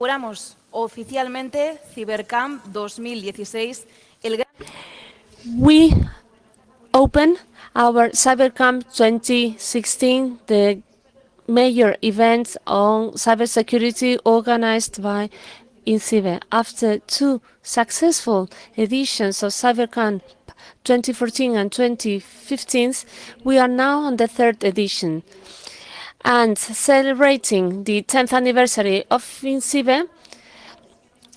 Inauguramos oficialmente CyberCamp 2016. We open our CyberCamp 2016, the major event on cybersecurity organized by INCIBE. After two successful editions of CyberCamp 2014 and 2015, we are now on the third edition. And celebrating the 10th anniversary of INCIBE,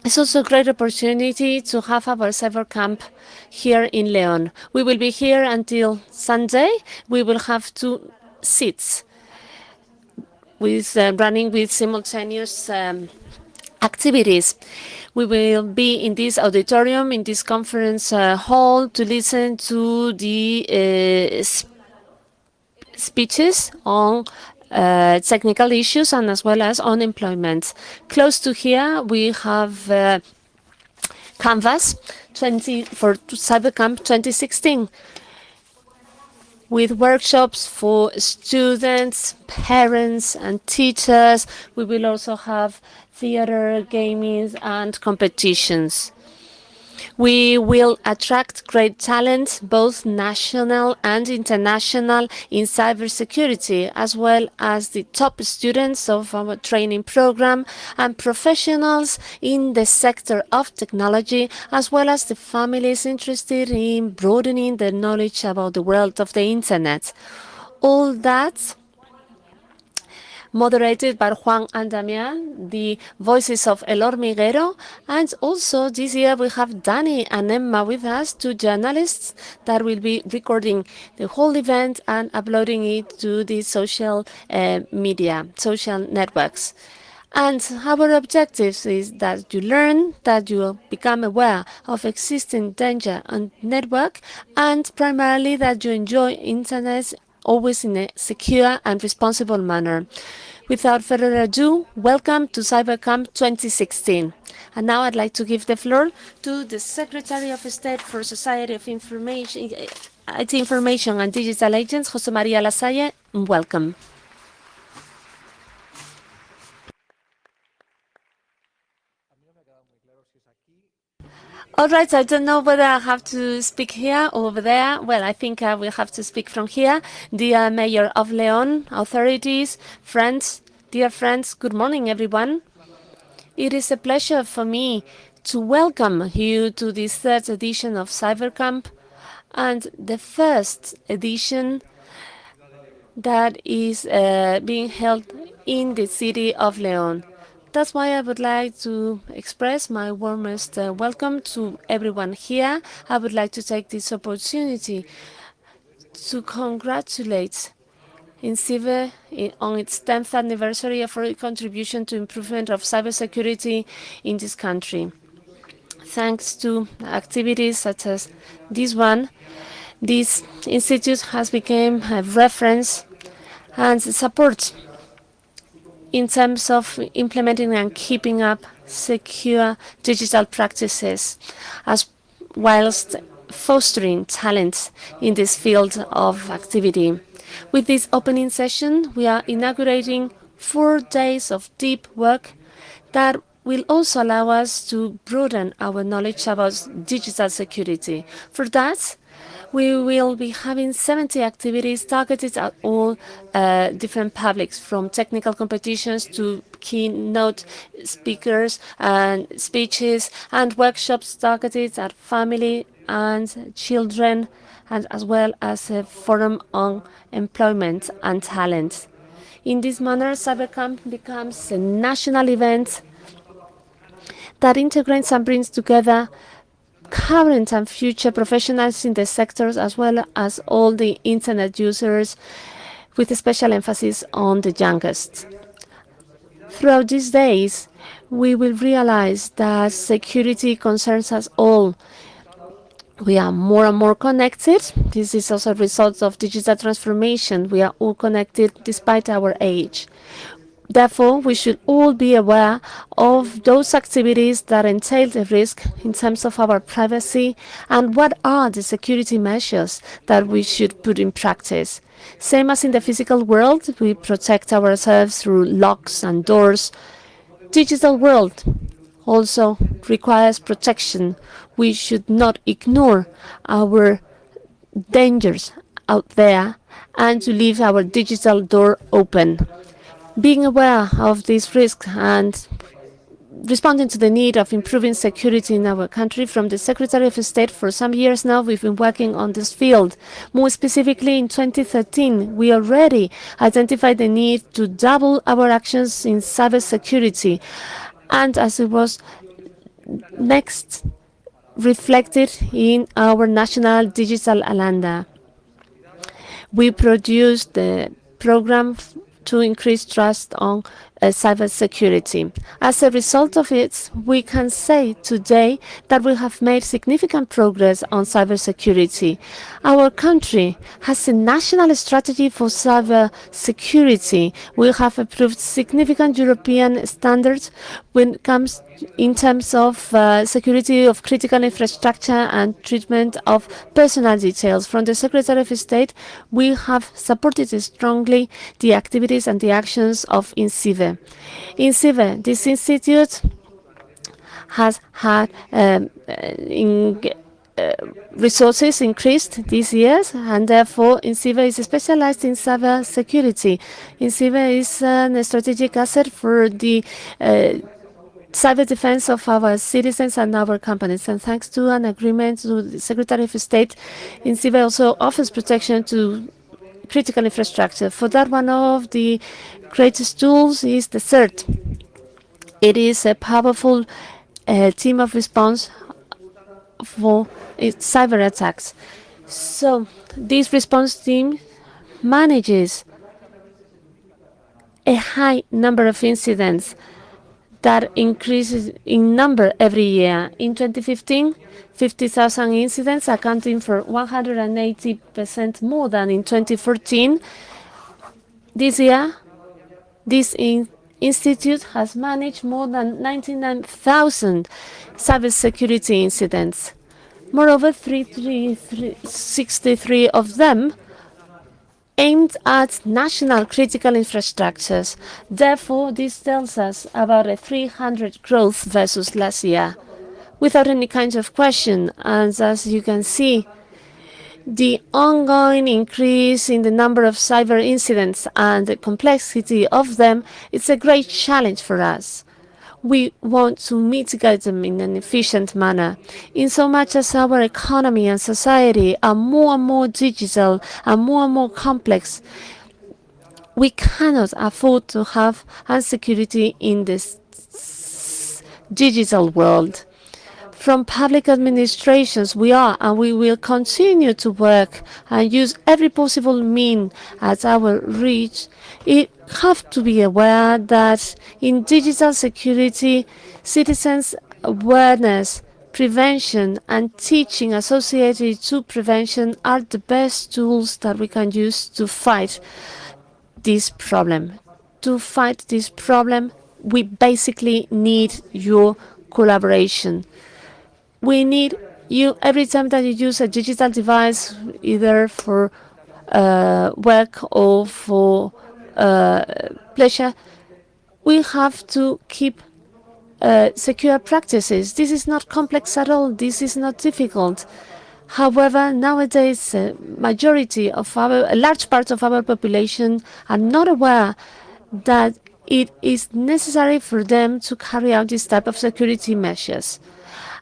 it's also a great opportunity to have our CyberCamp here in León. We will be here until Sunday. We will have two seats with running with simultaneous activities. We will be in this auditorium, in this conference hall, to listen to the speeches on technical issues and as well as on employment. Close to here, we have Canvas for CyberCamp 2016 with workshops for students, parents, and teachers. We will also have theater, gaming, and competitions. We will attract great talent, both national and international, in cybersecurity, as well as the top students of our training program and professionals in the sector of technology, as well as the families interested in broadening their knowledge about the world of the internet. All that moderated by Juan and Damián, the voices of El Hormiguero. And also this year we have Danny and Emma with us, two journalists that will be recording the whole event and uploading it to the social media, social networks. And our objective is that you learn, that you become aware of existing danger on network, and primarily that you enjoy internet always in a secure and responsible manner. Without further ado, welcome to CyberCamp 2016. And now I'd like to give the floor to the Secretary of State for Society of Information, IT Information and Digital Agents, José María Lasalle. Welcome. All right, I don't know whether I have to speak here or over there. Well, I think I will have to speak from here. Dear Mayor of León, authorities, friends, dear friends, good morning, everyone. It is a pleasure for me to welcome you to this third edition of CyberCamp and the first edition that is being held in the city of León. That's why I would like to express my warmest welcome to everyone here. I would like to take this opportunity to congratulate INCIBE on its 10th anniversary of its contribution to improvement of cybersecurity in this country. Thanks to activities such as this one, this institute has become a reference and support in terms of implementing and keeping up secure digital practices, as whilst fostering talent in this field of activity. With this opening session, we are inaugurating 4 days of deep work that will also allow us to broaden our knowledge about digital security. For that, we will be having 70 activities targeted at all different publics, from technical competitions to keynote speakers and speeches, and workshops targeted at family and children, and as well as a forum on employment and talent. In this manner, CyberCamp becomes a national event that integrates and brings together current and future professionals in the sectors, as well as all the internet users, with a special emphasis on the youngest. Throughout these days, we will realize that security concerns us all. We are more and more connected. This is also a result of digital transformation. We are all connected despite our age. Therefore, we should all be aware of those activities that entail the risk in terms of our privacy and what are the security measures that we should put in practice. Same as in the physical world, we protect ourselves through locks and doors. Digital world also requires protection. We should not ignore our dangers out there and to leave our digital door open. Being aware of these risks and responding to the need of improving security in our country from the Secretary of State for some years now, we've been working on this field. More specifically, in 2013, we already identified the need to double our actions in cybersecurity. And as it was next reflected in our national digital agenda, we produced the program to increase trust on cybersecurity. As a result of it, we can say today that we have made significant progress on cybersecurity. Our country has a national strategy for cybersecurity. We have approved significant European standards when it comes in terms of security of critical infrastructure and treatment of personal details. From the Secretary of State, we have supported strongly the activities and the actions of INCIBE. INCIBE, this institute, has had resources increased these years, and therefore INCIBE is specialized in cyber security. INCIBE is a strategic asset for the cyber defense of our citizens and our companies. And thanks to an agreement with the Secretary of State, INCIBE also offers protection to critical infrastructure. For that, one of the greatest tools is the CERT. It is a powerful team of response for cyber attacks. So this response team manages a high number of incidents that increases in number every year. In 2015, 50,000 incidents, accounting for 180% more than in 2014. This year, this institute has managed more than 99,000 cybersecurity incidents. Moreover, 363 of them aimed at national critical infrastructures. Therefore, this tells us about a 300 growth versus last year, without any kind of question. And as you can see, the ongoing increase in the number of cyber incidents and the complexity of them is a great challenge for us. We want to mitigate them in an efficient manner, in so much as our economy and society are more and more digital and more complex. We cannot afford to have insecurity in this digital world. From public administrations, we are and we will continue to work and use every possible mean at our reach. It have to be aware that in digital security, citizens' awareness, prevention, and teaching associated to prevention are the best tools that we can use to fight this problem. To fight this problem, we basically need your collaboration. We need you every time that you use a digital device, either for work or for pleasure. We have to keep secure practices. This is not complex at all. This is not difficult. However, nowadays, a large part of our population are not aware that it is necessary for them to carry out this type of security measures.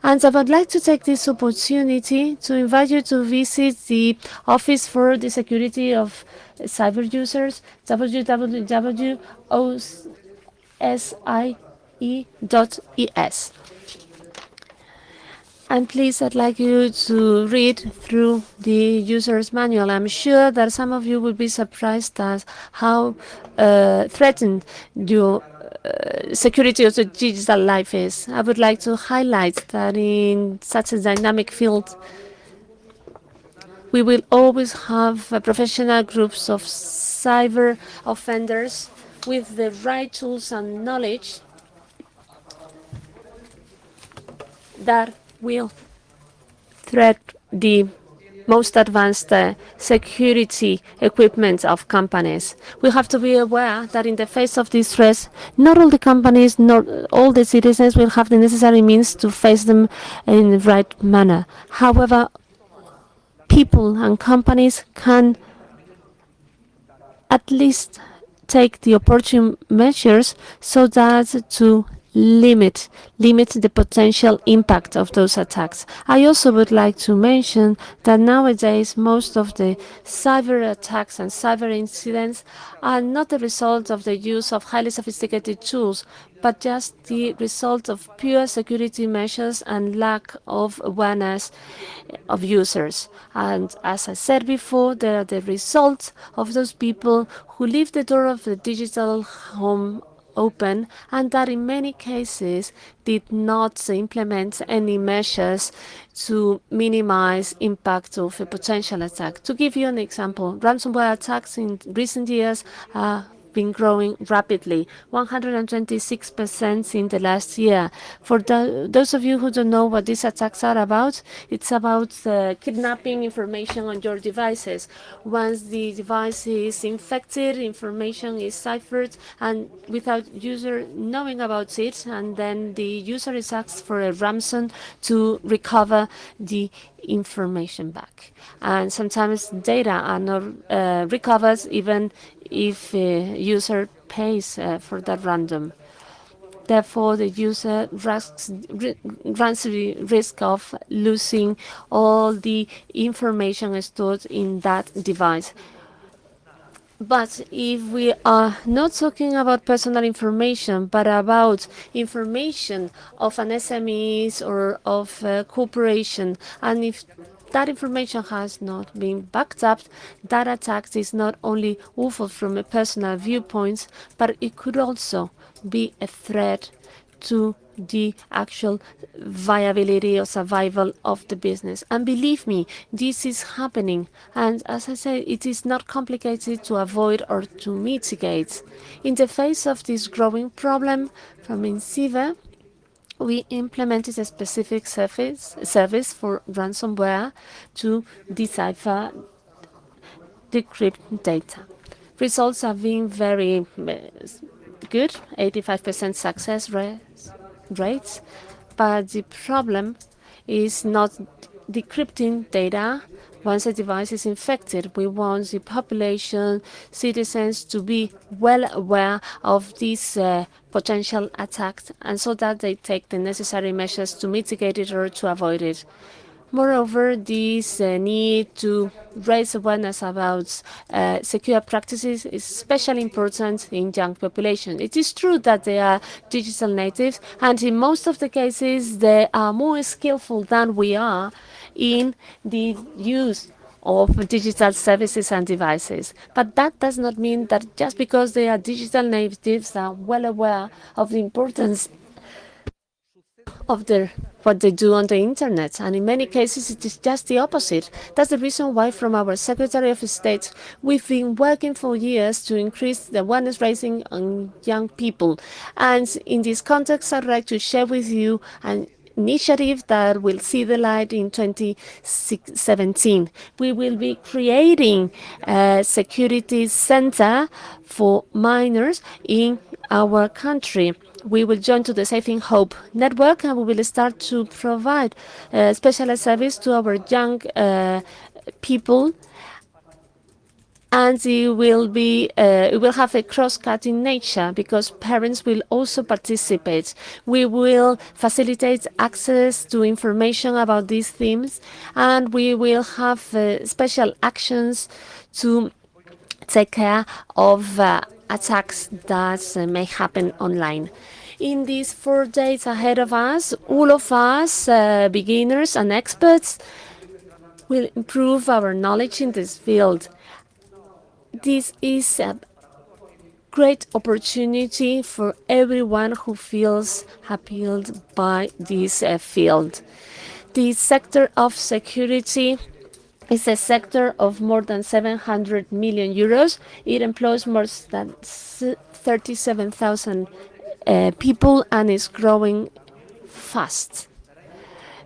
And I would like to take this opportunity to invite you to visit the Office for the Security of Cyber Users, www.osie.es. And please, I'd like you to read through the user's manual. I'm sure that some of you will be surprised at how threatened your security of the digital life is. I would like to highlight that in such a dynamic field, we will always have professional groups of cyber offenders with the right tools and knowledge that will threat the most advanced security equipment of companies. We have to be aware that in the face of this threat, not all the companies, not all the citizens will have the necessary means to face them in the right manner. However, people and companies can at least take the opportune measures so that to limit the potential impact of those attacks. I also would like to mention that nowadays most of the cyber attacks and cyber incidents are not the result of the use of highly sophisticated tools, but just the result of pure security measures and lack of awareness of users. And as I said before, they are the result of those people who leave the door of the digital home open and that in many cases did not implement any measures to minimize impact of a potential attack. To give you an example, ransomware attacks in recent years been growing rapidly, 126% in the last year. For those of you who don't know what these attacks are about, it's about kidnapping information on your devices. Once the device is infected, information is ciphered and without user knowing about it, and then the user is asked for a ransom to recover the information back. And sometimes data are not recovered even if a user pays for that random. Therefore, the user runs the risk of losing all the information stored in that device. But if we are not talking about personal information, but about information of an SMEs or of a corporation, and if that information has not been backed up, that attack is not only awful from a personal viewpoint, but it could also be a threat to the actual viability or survival of the business. And believe me, this is happening. And as I said, it is not complicated to avoid or to mitigate. In the face of this growing problem from INCIVE, we implemented a specific service for ransomware to decipher decrypt data. Results have been very good, 85% success rates, but the problem is not decrypting data. Once a device is infected, we want the population, citizens to be well aware of these potential attacks and so that they take the necessary measures to mitigate it or to avoid it. Moreover, this need to raise awareness about secure practices is especially important in young population. It is true that they are digital natives, and in most of the cases, they are more skillful than we are in the use of digital services and devices. But that does not mean that just because they are digital natives are well aware of the importance of what they do on the internet, and in many cases it is just the opposite. That's the reason why from our Secretary of State we've been working for years to increase the awareness raising on young people. And in this context, I'd like to share with you an initiative that will see the light in 2017. We will be creating a security center for minors in our country. We will join to the Safe in Hope network, and we will start to provide specialized service to our young people. And it will have a cross-cutting nature because parents will also participate. We will facilitate access to information about these themes, and we will have special actions to take care of attacks that may happen online. In these 4 days ahead of us, all of us, beginners and experts, will improve our knowledge in this field. This is a great opportunity for everyone who feels appealed by this field. The sector of security is a sector of more than 700 million euros. It employs more than 37,000 people and is growing fast.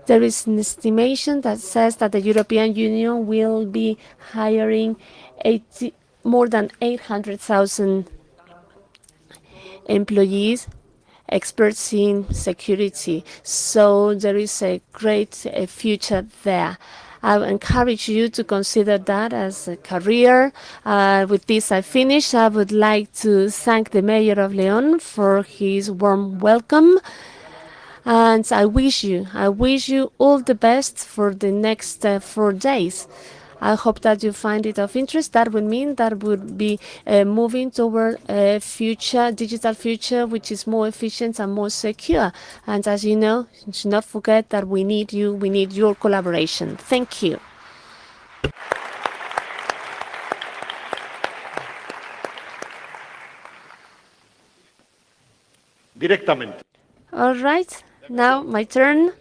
There is an estimation that says that the European Union will be hiring 80, more than 800,000 employees, experts in security. So there is a great future there. I would encourage you to consider that as a career. With this, I finish. I would like to thank the Mayor of León for his warm welcome. And I wish you all the best for the next 4 days. I hope that you find it of interest. That would mean that would be moving toward a future, digital future, which is more efficient and more secure. And as you know, you should not forget that we need you, we need your collaboration. Thank you. Directamente. All right, now my turn.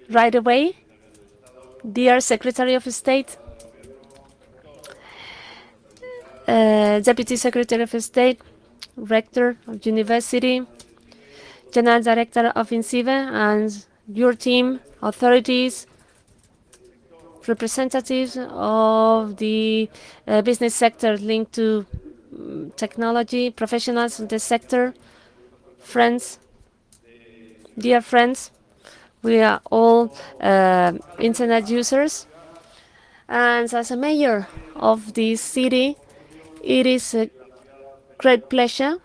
Right away, dear Secretary of State, Deputy Secretary of State, Rector of University, General Director of INCIBE, and your team, authorities, representatives of the business sector linked to technology, professionals in the sector, friends, dear friends, we are all internet users. And as a mayor of this city, it is a great pleasure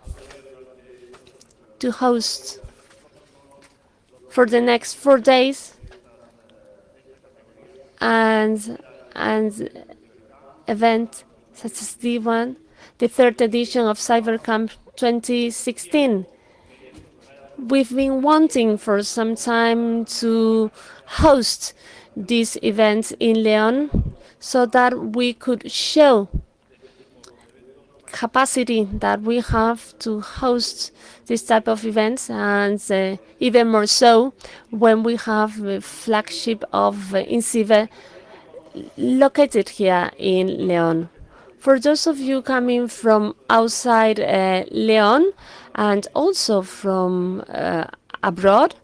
to host for the next 4 days and event such as the one, the third edition of CyberCamp 2016. We've been wanting for some time to host this event in León so that we could show capacity that we have to host this type of events, and even more so when we have a flagship of INCIBE located here in León. For those of you coming from outside León and also from abroad,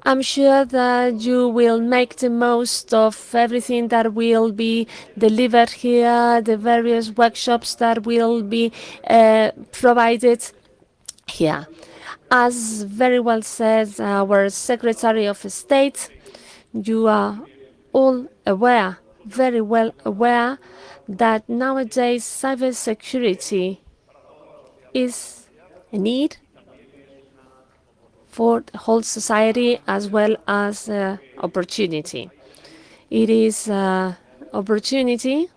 I'm sure that you will make the most of everything that will be delivered here, the various workshops that will be provided here. As very well said our Secretary of State, you are all aware, very well aware, that nowadays cybersecurity is a need for the whole society as well as opportunity. It is opportunity.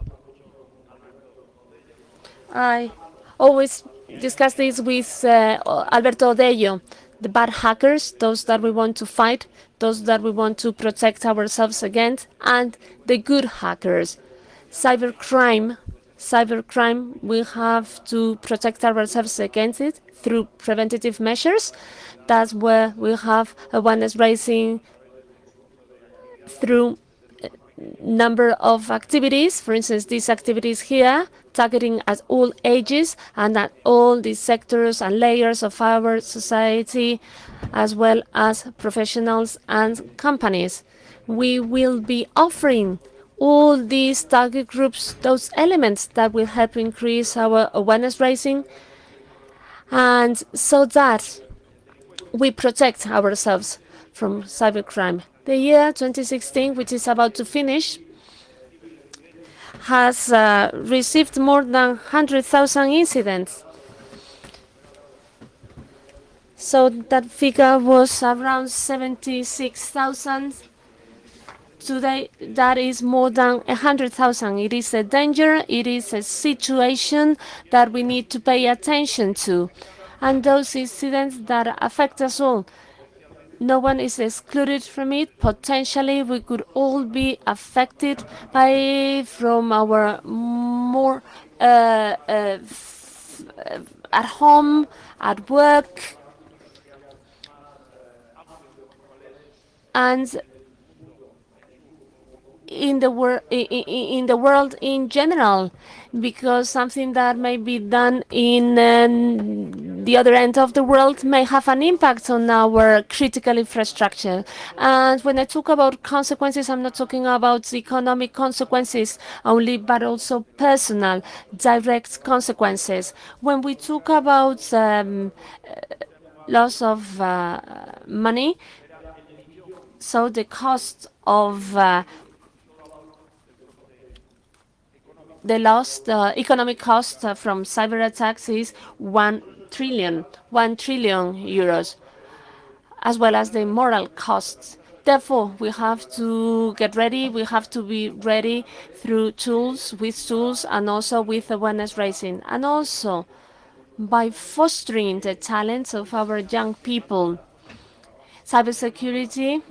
I always discuss this with Alberto Dello, the bad hackers, those that we want to fight, those that we want to protect ourselves against, and the good hackers. Cybercrime, we have to protect ourselves against it through preventative measures. That's where we have awareness raising through number of activities. For instance, these activities here, targeting at all ages and at all the sectors and layers of our society, as well as professionals and companies. We will be offering all these target groups those elements that will help increase our awareness raising, and so that we protect ourselves from cybercrime. The year 2016, which is about to finish, has received more than 100,000 incidents. So that figure was around 76,000. Today, that is more than 100,000. It is a danger, it is a situation that we need to pay attention to. And those incidents that affect us all, no one is excluded from it. Potentially, we could all be affected by from our more at home, at work, and in the world in general, because something that may be done in the other end of the world may have an impact on our critical infrastructure. And when I talk about consequences, I'm not talking about economic consequences only, but also personal, direct consequences. When we talk about loss of money, so the cost of the lost economic cost from cyber attacks is 1 trillion euros, as well as the moral costs. Therefore, we have to get ready. We have to be ready through tools, with tools, and also with awareness raising, and also by fostering the talents of our young people. Cybersecurity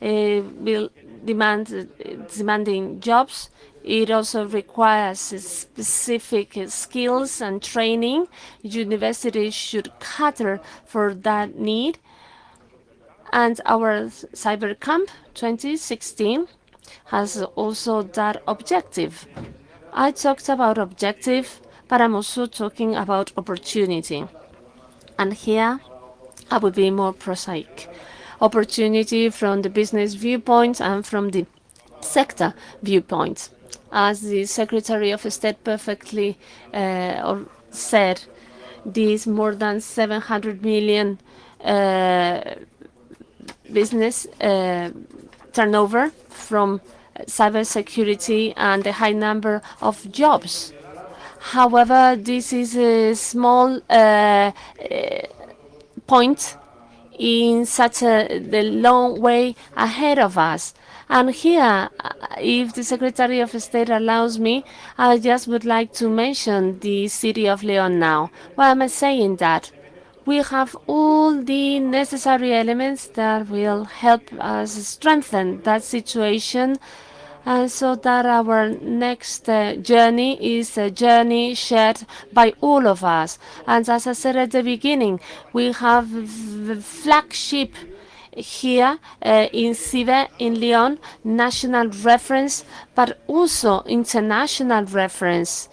will demanding jobs. It also requires specific skills and training. Universities should cater for that need. And our CyberCamp 2016 has also that objective. I talked about objective, but I'm also talking about opportunity. And here I will be more prosaic. Opportunity from the business viewpoint and from the sector viewpoint. As the Secretary of State perfectly said, these more than 700 million business turnover from cybersecurity and the high number of jobs. However, this is a small point in such the long way ahead of us. And here, if the Secretary of State allows me, I just would like to mention the city of Leon now. Why am I saying that? We have all the necessary elements that will help us strengthen that situation, so that our next journey is a journey shared by all of us. And as I said at the beginning, we have the flagship here in CIVE in Lyon, national reference, but also international reference.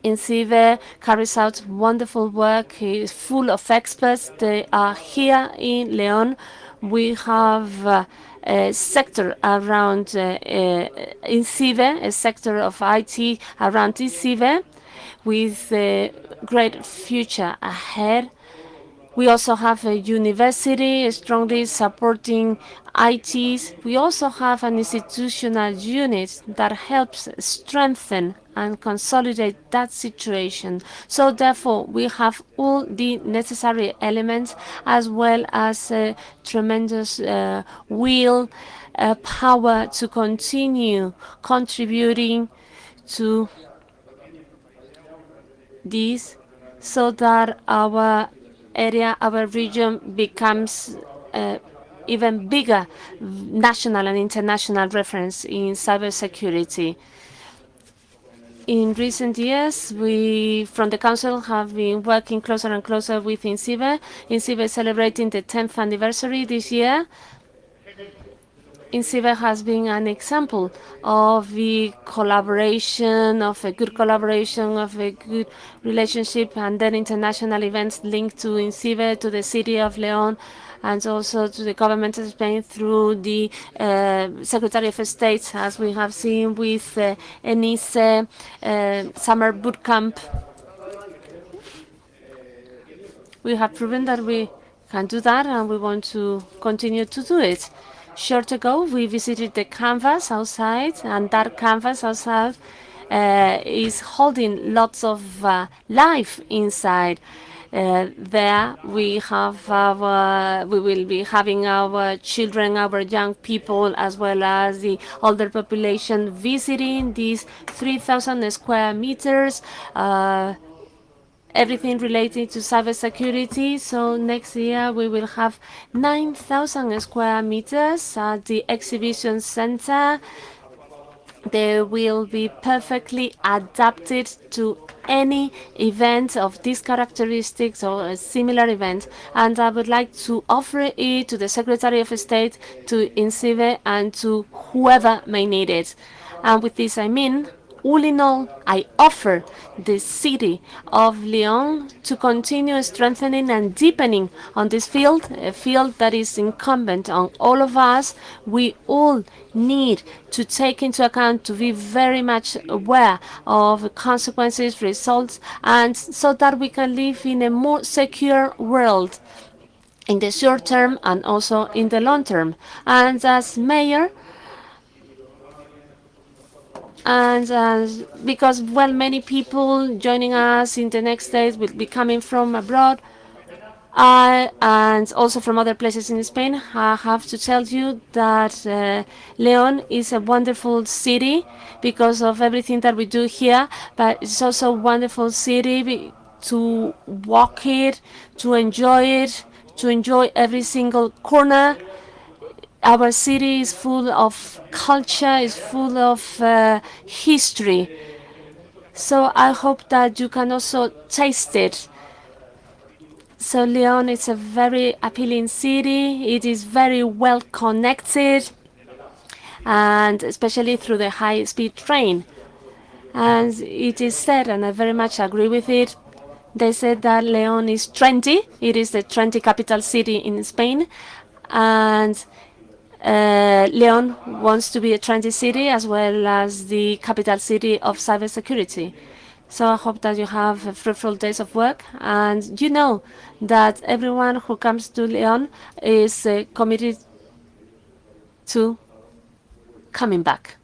INCIVE carries out wonderful work. It's full of experts. They are here in Leon. We have a sector around INCIVE, a sector of IT around INCIVE, with a great future ahead. We also have a university strongly supporting ITs. We also have an institutional unit that helps strengthen and consolidate that situation. So therefore, we have all the necessary elements, as well as a tremendous will, power to continue contributing to this, so that our area, our region becomes even bigger national and international reference in cybersecurity. In recent years, we from the Council have been working closer and closer with INCIVE. INCIVE is celebrating the 10th anniversary this year. INCIVE has been an example of the collaboration, of a good collaboration, of a good relationship, and then international events linked to INCIVE, to the city of Leon, and also to the government of Spain through the Secretary of State, as we have seen with ENICE, summer boot camp. We have proven that we can do that, and we want to continue to do it. Short ago, we visited the canvas outside, and that canvas outside is holding lots of life inside. There we will be having our children, our young people, as well as the older population visiting these 3,000 square meters. Everything related to cybersecurity. So next year we will have 9,000 square meters at the exhibition center. They will be perfectly adapted to any event of these characteristics or a similar event. And I would like to offer it to the Secretary of State, to INCIBE, and to whoever may need it. And with this, I mean, all in all, I offer the city of Lyon to continue strengthening and deepening on this field, a field that is incumbent on all of us. We all need to take into account, to be very much aware of consequences, results, and so that we can live in a more secure world in the short term and also in the long term. And as mayor, and because well, many people joining us in the next days will be coming from abroad, and also from other places in Spain. I have to tell you that Leon is a wonderful city because of everything that we do here, but it's also a wonderful city to walk it, to enjoy it, to enjoy every single corner. Our city is full of culture, is full of history. So I hope that you can also taste it. So Lyon is a very appealing city. It is very well connected, and especially through the high-speed train. And it is said, and I very much agree with it, they said that Leon is trendy. It is the trendy capital city in Spain. And Leon wants to be a trendy city as well as the capital city of cybersecurity. So I hope that you have fruitful days of work, and you know that everyone who comes to Leon is committed to coming back.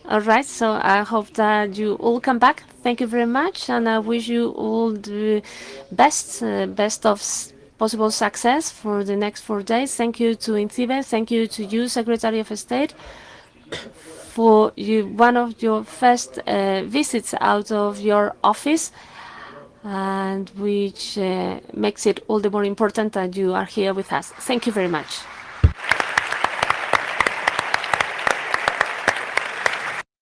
All right, so I hope that you all come back. Thank you very much, and I wish you all the best of possible success for the next 4 days. Thank you to INCIBE. Thank you to you, Secretary of State, for one of your first visits out of your office, and which makes it all the more important that you are here with us. Thank you very much.